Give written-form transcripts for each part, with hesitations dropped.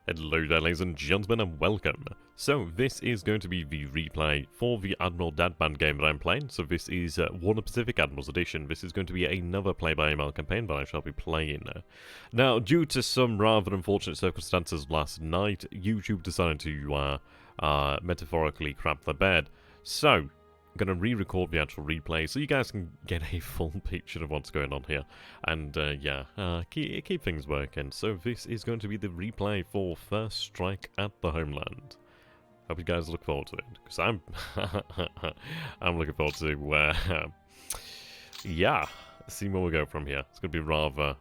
Hello there, ladies and gentlemen, and welcome. So, this is going to be the replay for the AdmiralDadMan game that I'm playing. So this is Warner Pacific Admirals Edition. This is going to be another play-by-email campaign that I shall be playing. Now, due to some rather unfortunate circumstances last night, YouTube decided to metaphorically crap the bed. So, I'm going to re-record the actual replay so you guys can get a full picture of what's going on here. And keep things working. So this is going to be the replay for First Strike at the Homeland. Hope you guys look forward to it, because I'm I'm looking forward to seeing where we go from here. It's going to be rather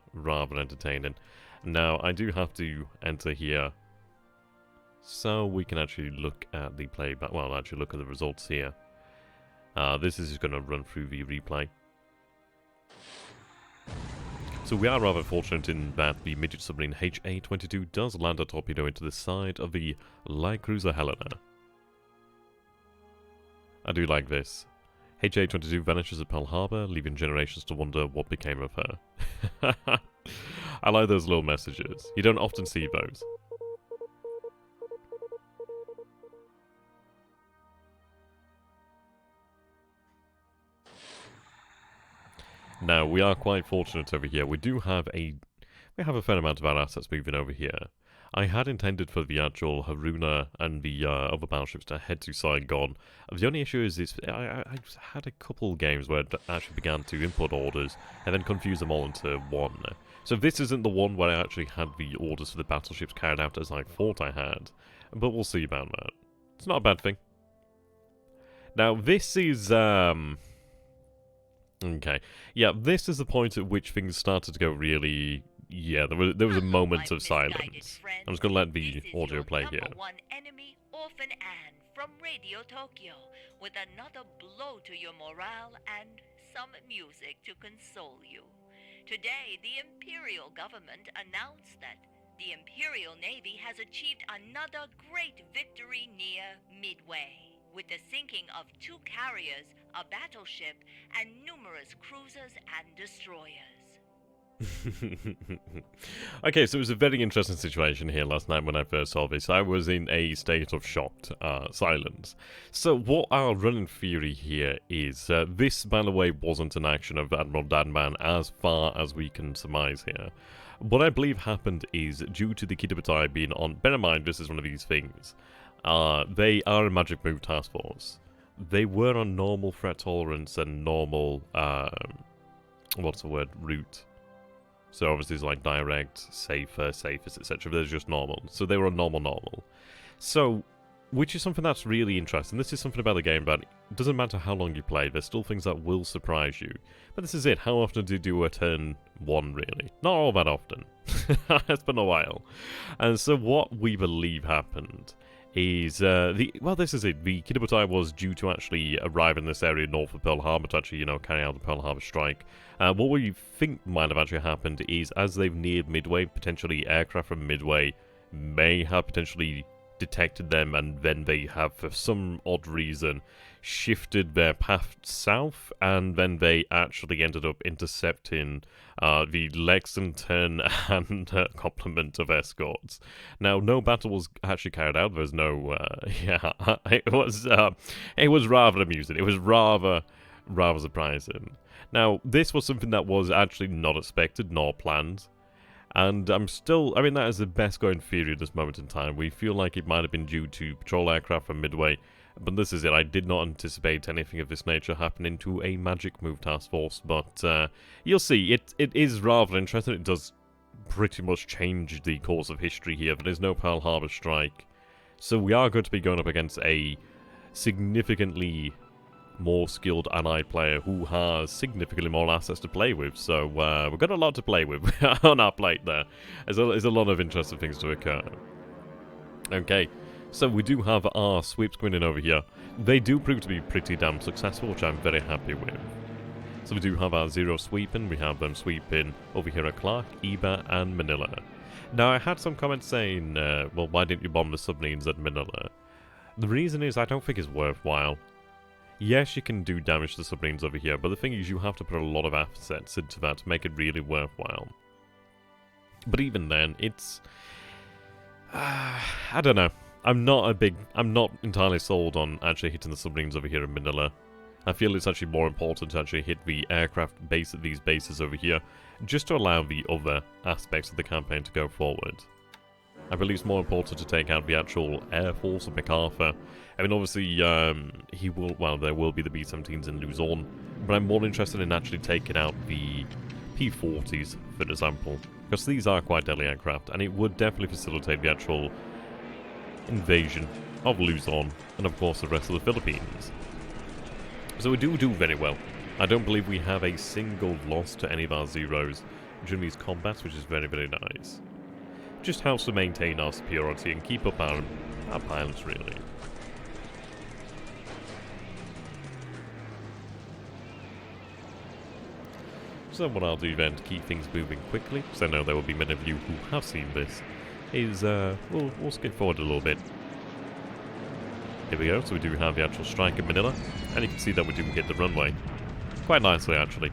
entertaining. Now I do have to enter here so we can actually look at the playback. Well, actually look at the results here. This is just going to run through the replay. So we are rather fortunate in that the midget submarine HA-22 does land a torpedo into the side of the light cruiser Helena. I do like this. HA-22 vanishes at Pearl Harbor, leaving generations to wonder what became of her. I like those little messages. You don't often see those. Now, we are quite fortunate over here. We have a fair amount of our assets moving over here. I had intended for the actual Haruna and the other battleships to head to Saigon. The only issue is I had a couple games where I actually began to input orders and then confuse them all into one. So this isn't the one where I actually had the orders for the battleships carried out as I thought I had. But we'll see about that. It's not a bad thing. Now, this is, okay, yeah, this is the point at which things started to go really... Yeah, there was a moment of silence. I'm just going to let the audio play here. One enemy, Orphan Anne, from Radio Tokyo, with another blow to your morale and some music to console you. Today, the Imperial government announced that the Imperial Navy has achieved another great victory near Midway, with the sinking of 2 carriers, a battleship, and numerous cruisers and destroyers. Okay, so it was a very interesting situation here last night when I first saw this. I was in a state of shocked silence. So what our running theory here is, this, by the way, wasn't an action of AdmiralDadMan as far as we can surmise here. What I believe happened is, due to the Kidabatai being on... Bear in mind, this is one of these things. They are a magic move task force. They were on normal threat tolerance and normal, what's the word, route. So obviously it's like direct, safer, safest, etc. They're just normal. So they were on normal. So, which is something that's really interesting. This is something about the game that it doesn't matter how long you play, there's still things that will surprise you. But this is it. How often do you do a turn 1, really? Not all that often. It's been a while. And so what we believe happened is, this is it. The Kidabatai was due to actually arrive in this area north of Pearl Harbor to actually, carry out the Pearl Harbor strike. What we think might have actually happened is, as they've neared Midway, potentially aircraft from Midway may have potentially detected them, and then they have, for some odd reason, shifted their path south, and then they actually ended up intercepting the Lexington and complement of escorts. Now, no battle was actually carried out. There's no, it was rather amusing. It was rather surprising. Now, this was something that was actually not expected nor planned. And that is the best going theory at this moment in time. We feel like it might have been due to patrol aircraft from Midway, but this is it. I did not anticipate anything of this nature happening to a magic move task force, but you'll see. It is rather interesting. It does pretty much change the course of history here. There is no Pearl Harbor strike, so we are going to be going up against a significantly more skilled allied player who has significantly more assets to play with, so we've got a lot to play with on our plate there. There's a lot of interesting things to occur. Okay, so we do have our sweeps coming in over here. They do prove to be pretty damn successful, which I'm very happy with. So we do have our 0 sweeping. We have them sweeping over here at Clark, Iba, and Manila. Now, I had some comments saying, well, why didn't you bomb the submarines at Manila? The reason is I don't think it's worthwhile. Yes, you can do damage to the submarines over here, but the thing is you have to put a lot of assets into that to make it really worthwhile. But even then, I don't know. I'm not entirely sold on actually hitting the submarines over here in Manila. I feel it's actually more important to actually hit the aircraft base at these bases over here, just to allow the other aspects of the campaign to go forward. I believe it's more important to take out the actual Air Force of MacArthur. I mean, obviously, there will be the B-17s in Luzon, but I'm more interested in actually taking out the P-40s, for example, because these are quite deadly aircraft, and it would definitely facilitate the actual invasion of Luzon, and of course the rest of the Philippines. So we do very well. I don't believe we have a single loss to any of our Zeros during these combats, which is very, very nice. Just helps to maintain our superiority and keep up our pilots, really. So what I'll do then to keep things moving quickly, because I know there will be many of you who have seen this, is we'll skip forward a little bit. Here we go, so we do have the actual strike in Manila, and you can see that we do hit the runway. Quite nicely, actually.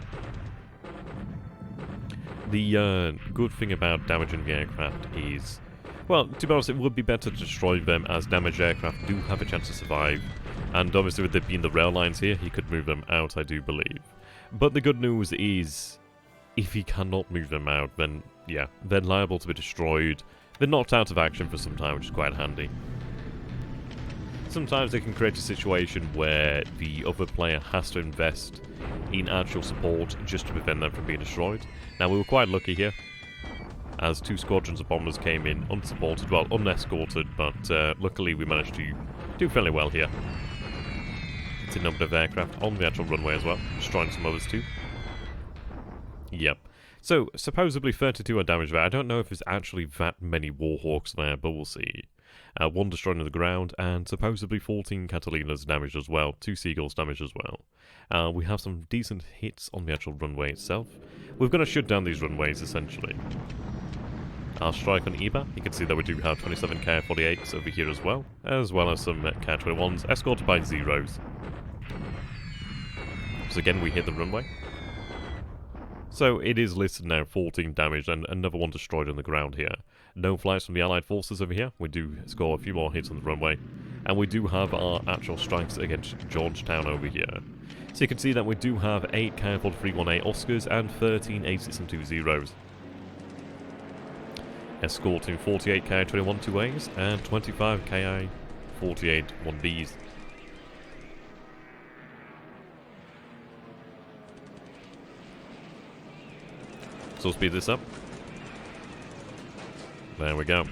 The good thing about damaging the aircraft is, well, to be honest, it would be better to destroy them, as damaged aircraft do have a chance to survive, and obviously with there being the rail lines here, he could move them out, I do believe. But the good news is, if he cannot move them out, then, yeah, they're liable to be destroyed. They're knocked out of action for some time, which is quite handy. Sometimes they can create a situation where the other player has to invest in actual support just to prevent them from being destroyed. Now, we were quite lucky here, as 2 squadrons of bombers came in unsupported, well, unescorted, but luckily we managed to do fairly well here. It's a number of aircraft on the actual runway as well, destroying some others too. Yep. So, supposedly 32 are damaged there. I don't know if there's actually that many Warhawks there, but we'll see. 1 destroyed on the ground, and supposedly 14 Catalinas damaged as well. 2 Seagulls damaged as well. We have some decent hits on the actual runway itself. We're going to shut down these runways, essentially. Our strike on Iba, you can see that we do have 27 K-48s over here as well as some K-21s, escorted by Zeros. So again, we hit the runway. So it is listed now 14 damaged and another 1 destroyed on the ground here. No flights from the Allied forces over here. We do score a few more hits on the runway. And we do have our actual strikes against Georgetown over here. So you can see that we do have 8 K-318 Oscars and 13 A6 Zeros. Escorting 48 Ki-21 2As and 25 Ki-48 1Bs. So we'll speed this up. There we go.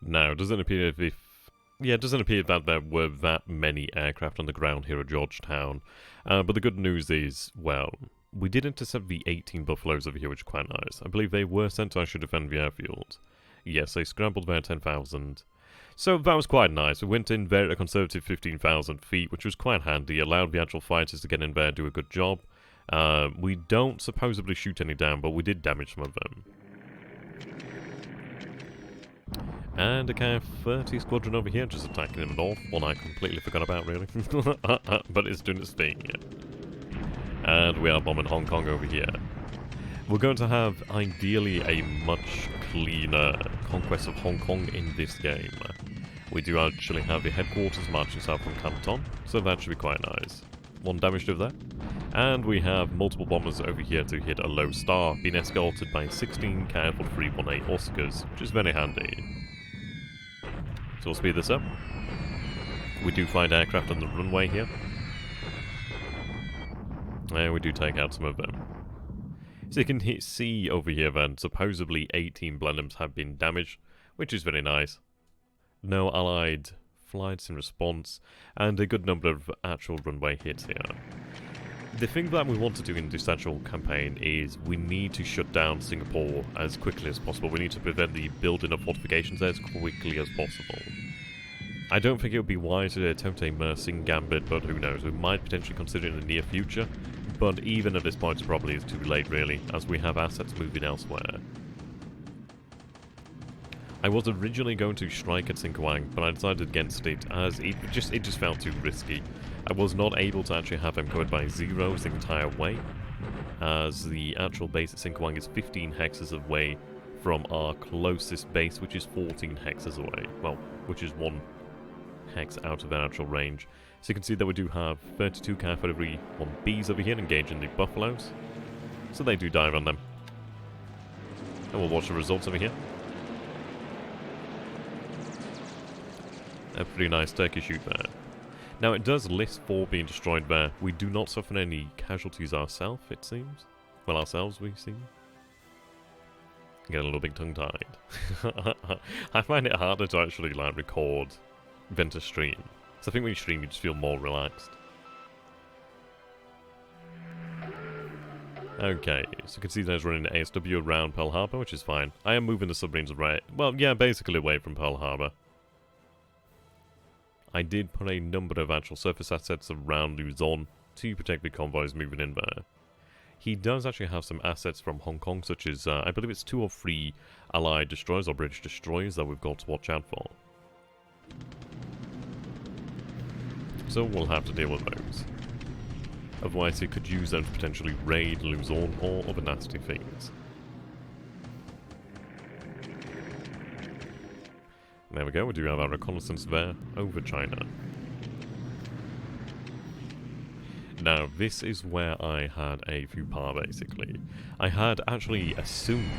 Now, it doesn't appear that there were that many aircraft on the ground here at Georgetown. But the good news is, well, we did intercept the 18 Buffaloes over here, which is quite nice. I believe they were sent to actually defend the airfield. Yes, they scrambled there 10,000. So that was quite nice. We went in there at a conservative 15,000 feet, which was quite handy. Allowed the actual fighters to get in there and do a good job. We don't supposedly shoot any down, but we did damage some of them. And a K-30 squadron over here, just attacking in the north. One I completely forgot about, really. But it's doing its thing. And we are bombing Hong Kong over here. We're going to have, ideally, a much cleaner conquest of Hong Kong in this game. We do actually have the headquarters marching south from Canton, so that should be quite nice. 1 damaged over there. And we have multiple bombers over here to hit a low star, being escorted by 16 K-318 Oscars, which is very handy. So we'll speed this up. We do find aircraft on the runway here. And we do take out some of them. So you can see over here then, supposedly 18 Blenheims have been damaged, which is very nice. No Allied flights in response, and a good number of actual runway hits here. The thing that we want to do in this actual campaign is we need to shut down Singapore as quickly as possible. We need to prevent the building of fortifications there as quickly as possible. I don't think it would be wise to attempt a Mersing Gambit, but who knows, we might potentially consider it in the near future. But even at this point, it probably is too late, really, as we have assets moving elsewhere. I was originally going to strike at Sinkwang, but I decided against it as it just felt too risky. I was not able to actually have him covered by zeros the entire way, as the actual base at Sinkwang is 15 hexes away from our closest base, which is 14 hexes away. Well, which is 1 hex out of their actual range. So you can see that we do have 32 cavalry 1Bs over here engaging the buffaloes. So they do dive on them. And we'll watch the results over here. A pretty nice turkey shoot there. Now it does list 4 being destroyed there. We do not suffer any casualties ourselves, it seems. Well, ourselves, we seem. Get a little bit tongue-tied. I find it harder to actually like record than to stream. So I think when you stream, you just feel more relaxed. Okay, so you can see there's running ASW around Pearl Harbor, which is fine. I am moving the submarines right. Well, yeah, basically away from Pearl Harbor. I did put a number of actual surface assets around Luzon to protect the convoys moving in there. He does actually have some assets from Hong Kong, such as, I believe it's 2 or 3 Allied destroyers or British destroyers that we've got to watch out for. So we'll have to deal with those. Otherwise he could use them to potentially raid Luzon or other nasty things. There we go, we do have our reconnaissance there over China. Now, this is where I had a faux pas, basically. I had actually assumed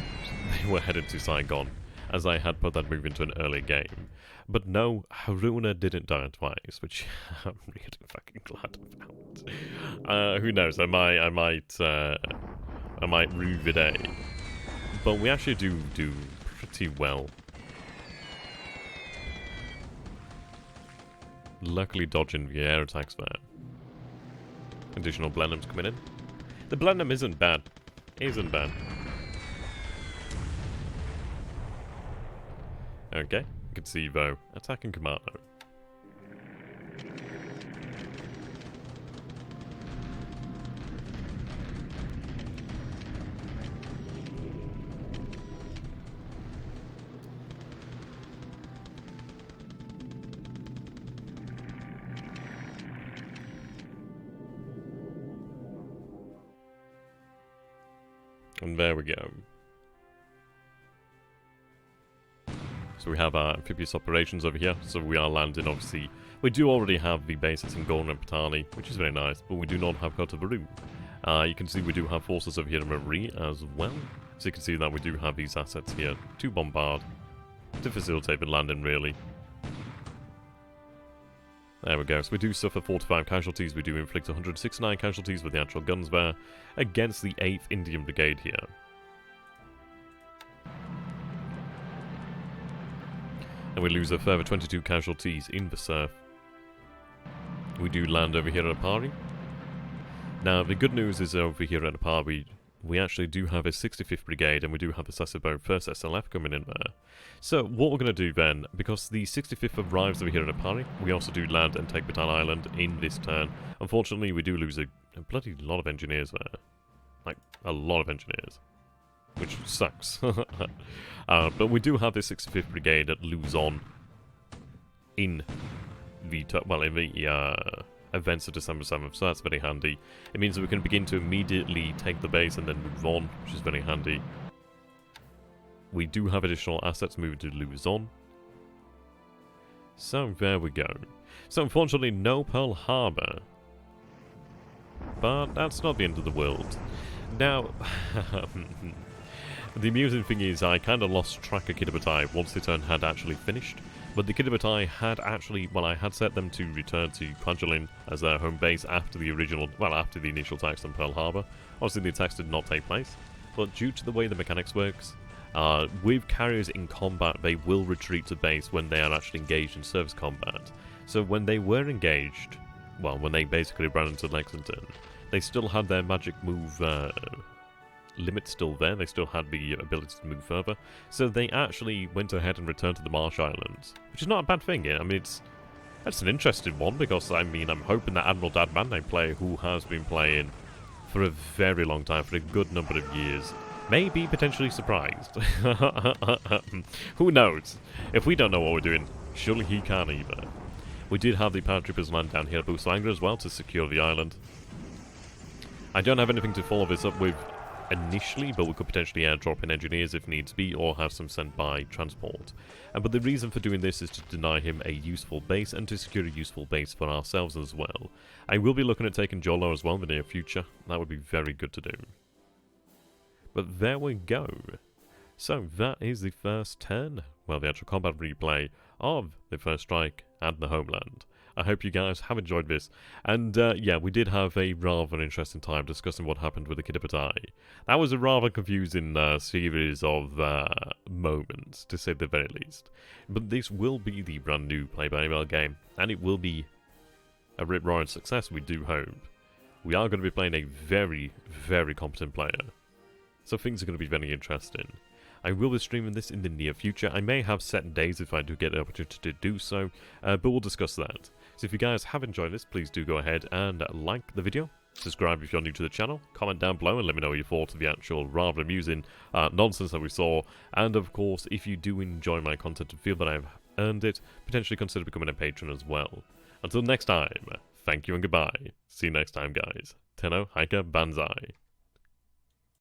they were headed to Saigon, as I had put that move into an early game. But no, Haruna didn't die twice, which I'm really fucking glad about. Who knows, I might rue the day. But we actually do pretty well. Luckily dodging the air attacks there. Additional Blenheims coming in. The Blenheim isn't bad. Isn't bad. Okay, you can see though, attacking Commando. And there we go. So we have our amphibious operations over here. So we are landing, obviously. We do already have the bases in Gorn and Patani, which is very nice, but we do not have Kota Baru. You can see we do have forces over here in Marie as well. So you can see that we do have these assets here to bombard, to facilitate the landing, really. There we go. So we do suffer 45 casualties. We do inflict 169 casualties with the actual guns there against the 8th Indian Brigade here. And we lose a further 22 casualties in the surf. We do land over here at Apari. Now, the good news is over here at Apari, we actually do have a 65th Brigade, and we do have the Sasebo 1st SLF coming in there. So, what we're going to do then, because the 65th arrives over here at Apari, we also do land and take Bataan Island in this turn. Unfortunately, we do lose a bloody lot of engineers there. Like, a lot of engineers. Which sucks. But we do have the 65th Brigade at Luzon in the events of December 7th, so that's very handy. It means that we can begin to immediately take the base and then move on, which is very handy. We do have additional assets moving to Luzon. So there we go. So unfortunately, no Pearl Harbor. But that's not the end of the world. Now, the amusing thing is I kind of lost track of Kitabatai once the turn had actually finished. But the Kitabatai had actually, well, I had set them to return to Kwajalein as their home base after the initial attacks on Pearl Harbor. Obviously the attacks did not take place, but due to the way the mechanics works, with carriers in combat, they will retreat to base when they are actually engaged in service combat. So when they were engaged, well, when they basically ran into Lexington, they still had their magic move limit still there. They still had the ability to move further, so they actually went ahead and returned to the Marsh Islands, which is not a bad thing. I mean, that's an interesting one, because I mean, I'm hoping that AdmiralDadMan, a player who has been playing for a very long time, for a good number of years, may be potentially surprised. Who knows? If we don't know what we're doing, surely he can't either. We did have the paratroopers land down here at Buswangler as well to secure the island. I don't have anything to follow this up with initially, but we could potentially airdrop in engineers if needs be, or have some sent by transport. But the reason for doing this is to deny him a useful base and to secure a useful base for ourselves as well. I will be looking at taking Jolo as well in the near future. That would be very good to do. But there we go. So that is the first turn, well, the actual combat replay of the First Strike and the Homeland. I hope you guys have enjoyed this, and yeah, we did have a rather interesting time discussing what happened with the Kiddipatai. That was a rather confusing series of moments, to say the very least. But this will be the brand new play-by-mail game, and it will be a rip-roaring success, we do hope. We are going to be playing a very, very competent player, so things are going to be very interesting. I will be streaming this in the near future. I may have set days if I do get the opportunity to do so, but we'll discuss that. So if you guys have enjoyed this, please do go ahead and like the video, subscribe if you're new to the channel, comment down below and let me know what you thought of the actual rather amusing nonsense that we saw, and of course, if you do enjoy my content and feel that I've earned it, potentially consider becoming a patron as well. Until next time, thank you and goodbye. See you next time, guys. Tenno Hiker Banzai.